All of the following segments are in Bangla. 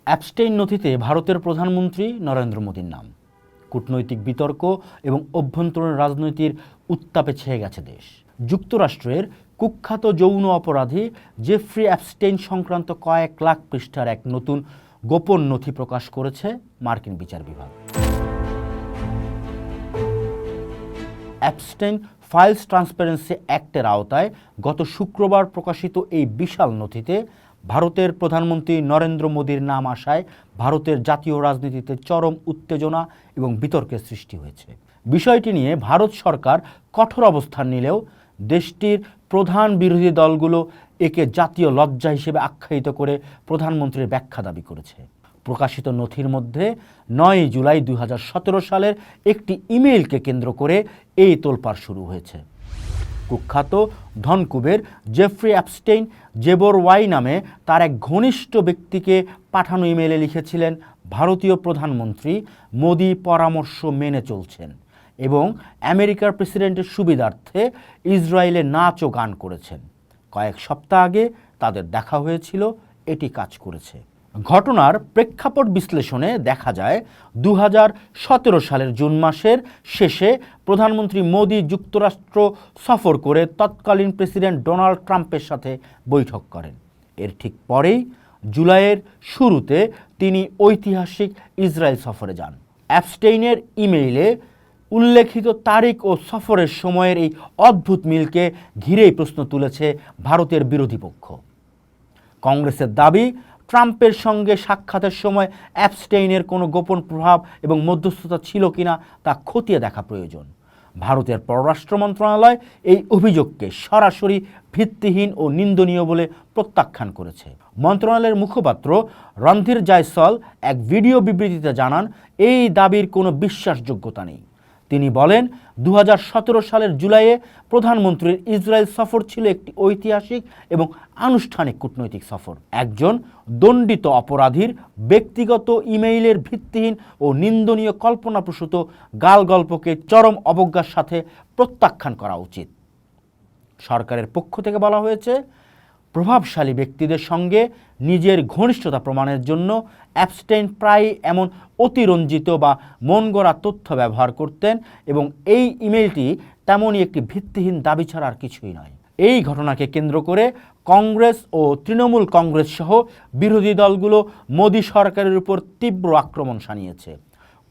অ্যাপস্টেইন নথিতে ভারতের প্রধানমন্ত্রী নরেন্দ্র মোদীর নাম। কূটনৈতিক বিতর্ক এবং অভ্যন্তরীণ রাজনীতির উত্তাপে ছেয়ে গেছে দেশ। যুক্তরাষ্ট্রের কুখ্যাত যৌন অপরাধী জেফ্রি অ্যাপস্টেইন সংক্রান্ত কয়েক লাখ পৃষ্ঠার এক নতুন গোপন নথি প্রকাশ করেছে মার্কিন বিচার বিভাগ। অ্যাপস্টেইন ফাইলস ট্রান্সপারেন্সি অ্যাক্টের আওতায় গত শুক্রবার প্রকাশিত এই বিশাল নথিতে ভারতের প্রধানমন্ত্রী নরেন্দ্র মোদীর নাম আসায় ভারতের জাতীয় রাজনীতিতে চরম উত্তেজনা এবং বিতর্কের সৃষ্টি হয়েছে। বিষয়টি নিয়ে ভারত সরকার কঠোর অবস্থান নিলেও দেশটির প্রধান বিরোধী দলগুলো একে জাতীয় লজ্জা হিসেবে আখ্যায়িত করে প্রধানমন্ত্রীর ব্যাখ্যা দাবি করেছে। প্রকাশিত নথির মধ্যে 9 জুলাই 2017 সালের একটি ইমেইলকে কেন্দ্র করে এই তোলপাড় শুরু হয়েছে। কুখ্যাত ধনকুবের জেফ্রি অ্যাপস্টেইন জেবর ওয়াই নামে তার এক ঘনিষ্ঠ ব্যক্তিকে পাঠানো ইমেইলে লিখেছিলেন, ভারতীয় প্রধানমন্ত্রী মোদি পরামর্শ মেনে চলছেন এবং আমেরিকার প্রেসিডেন্টের সুবিধার্থে ইসরায়েলে নাচ ও গান করেছেন। কয়েক সপ্তাহ আগে তাদের দেখা হয়েছিল, এটি কাজ করেছে। ঘটনার প্রেক্ষাপট বিশ্লেষণে দেখা যায় 2017 সালের জুন মাসের শেষে প্রধানমন্ত্রী মোদি যুক্তরাষ্ট্র সফর করে তৎকালীন প্রেসিডেন্ট ডোনাল্ড ট্রাম্পের সাথে বৈঠক করেন। এর ঠিক পরেই জুলাইয়ের শুরুতে তিনি ঐতিহাসিক ইসরায়েল সফরে যান। অ্যাপস্টেইনের ইমেইলে উল্লেখিত তারিখ ও সফরের সময়ের এই অদ্ভুত মিলকে ঘিরেই প্রশ্ন তুলেছে ভারতের বিরোধী পক্ষ। কংগ্রেসের দাবি, ট্রাম্পের সঙ্গে সাক্ষাতের সময় অ্যাপস্টেইনের কোনো গোপন প্রভাব এবং মধ্যস্থতা ছিল কিনা তা খতিয়ে দেখা প্রয়োজন। ভারতের পররাষ্ট্র মন্ত্রণালয় এই অভিযোগকে সরাসরি ভিত্তিহীন ও নিন্দনীয় বলে প্রত্যাখ্যান করেছে। মন্ত্রণালয়ের মুখপাত্র রণধীর জয়সওয়াল এক ভিডিও বিবৃতিতে জানান, এই দাবির কোনো বিশ্বাসযোগ্যতা নেই। তিনি বলেন, 2017 সালের জুলাইয়ে প্রধানমন্ত্রীর ইসরায়েল সফর ছিল একটি ঐতিহাসিক এবং আনুষ্ঠানিক কূটনৈতিক সফর। একজন দণ্ডিত অপরাধীর ব্যক্তিগত ইমেইলের ভিত্তিহীন ও নিন্দনীয় কল্পনাপ্রসূত গালগল্পকে চরম অবজ্ঞার সাথে প্রত্যাখ্যান করা উচিত। সরকারের পক্ষ থেকে বলা হয়েছে, প্রভাবশালী ব্যক্তিদের সঙ্গে নিজের ঘনিষ্ঠতা প্রমাণের জন্য অ্যাপস্টেইন প্রায় এমন অতিরঞ্জিত বা মন গড়া তথ্য ব্যবহার করতেন এবং এই ইমেইলটি তেমনই একটি ভিত্তিহীন দাবি ছাড়া আর কিছুই নয়। এই ঘটনাকে কেন্দ্র করে কংগ্রেস ও তৃণমূল কংগ্রেস সহ বিরোধী দলগুলো মোদী সরকারের উপর তীব্র আক্রমণ শানিয়েছে।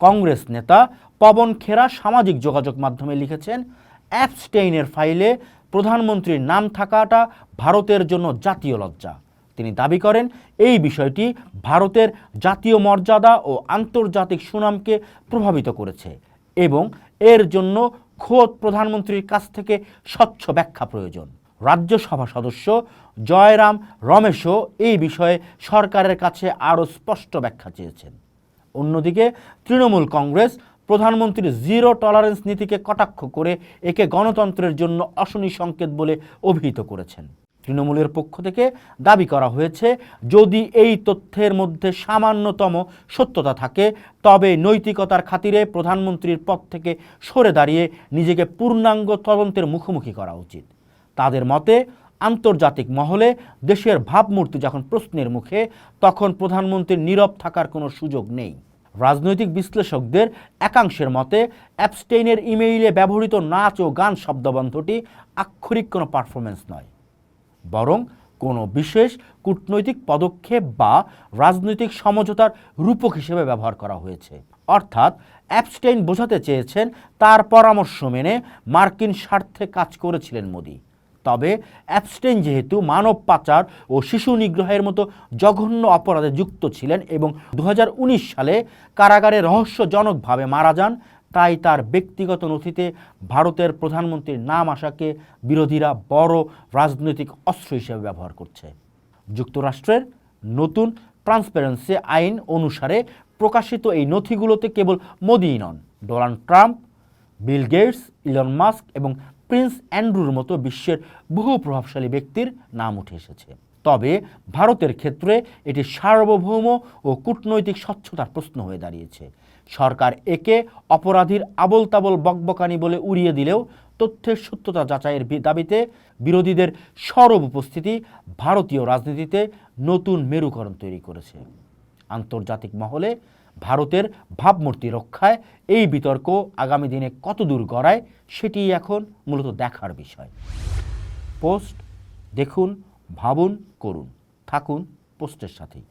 কংগ্রেস নেতা পবন খেরা সামাজিক যোগাযোগ মাধ্যমে লিখেছেন, অ্যাপস্টেইনের ফাইলে প্রধানমন্ত্রীর নাম থাকাটা ভারতের জন্য জাতীয় লজ্জা। তিনি দাবি করেন, এই বিষয়টি ভারতের জাতীয় মর্যাদা ও আন্তর্জাতিক সুনামকে প্রভাবিত করেছে এবং এর জন্য খোদ প্রধানমন্ত্রীর কাছ থেকে স্বচ্ছ ব্যাখ্যা প্রয়োজন। রাজ্যসভা সদস্য জয়রাম রমেশও এই বিষয়ে সরকারের কাছে আরও স্পষ্ট ব্যাখ্যা চেয়েছেন। অন্যদিকে তৃণমূল কংগ্রেস প্রধানমন্ত্রীর জিরো টলারেন্স নীতিকে কটাক্ষ করে একে গণতন্ত্রের জন্য অশনি সংকেত বলে অভিহিত করেছেন। তৃণমূলের পক্ষ থেকে দাবি করা হয়েছে, যদি এই তথ্যের মধ্যে সামান্যতম সত্যতা থাকে তবে নৈতিকতার খাতিরে প্রধানমন্ত্রীর পদ থেকে সরে দাঁড়িয়ে নিজেকে পূর্ণাঙ্গ তদন্তের মুখোমুখি করা উচিত। তাদের মতে, আন্তর্জাতিক মহলে দেশের ভাবমূর্তি যখন প্রশ্নের মুখে, তখন প্রধানমন্ত্রীর নীরব থাকার কোনো সুযোগ নেই। রাজনৈতিক বিশ্লেষকদের একাংশের মতে, অ্যাপস্টেইনের ইমেইলে ব্যবহৃত নাচ ও গান শব্দবন্ধটি আক্ষরিক কোনো পারফরমেন্স নয়, বরং কোনো বিশেষ কূটনৈতিক পদক্ষেপ বা রাজনৈতিক সমঝোতার রূপক হিসেবে ব্যবহার করা হয়েছে। অর্থাৎ অ্যাপস্টেইন বোঝাতে চেয়েছেন তার পরামর্শ মেনে মার্কিন স্বার্থে কাজ করেছিলেন মোদি। তবে অ্যাপস্টেইন যেহেতু মানব পাচার ও শিশু নিগ্রহের মতো জঘন্য অপরাধে যুক্ত ছিলেন এবং 2019 সালে কারাগারে রহস্যজনকভাবে মারা যান, তাই তার ব্যক্তিগত নথিতে ভারতের প্রধানমন্ত্রীর নাম আসাকে বিরোধীরা বড় রাজনৈতিক অস্ত্র হিসেবে ব্যবহার করছে। যুক্তরাষ্ট্রের নতুন ট্রান্সপারেন্সি আইন অনুসারে প্রকাশিত এই নথিগুলোতে কেবল মোদিই নন, Donald Trump, Bill Gates, Elon Musk এবং প্রিন্স অ্যান্ড্রুর মতো বিশ্বের বহু প্রভাবশালী ব্যক্তির নাম উঠে এসেছে। তবে ভারতের ক্ষেত্রে এটি সার্বভৌম ও কূটনৈতিক স্বচ্ছতার প্রশ্ন হয়ে দাঁড়িয়েছে। সরকার একে অপরাধীর আবোল তাবোল বকবকানি বলে উড়িয়ে দিলেও তথ্যের সত্যতা যাচাইয়ের দাবিতে বিরোধীদের সরব উপস্থিতি ভারতীয় রাজনীতিতে নতুন মেরুকরণ তৈরি করেছে। আন্তর্জাতিক মহলে ভারতের ভাবমূর্তি রক্ষায় এই বিতর্ক আগামী দিনে কতদূর গড়ায় সেটি এখন মূলত দেখার বিষয়। পোস্ট দেখুন, ভাবুন, করুন। থাকুন পোস্টের সাথেই।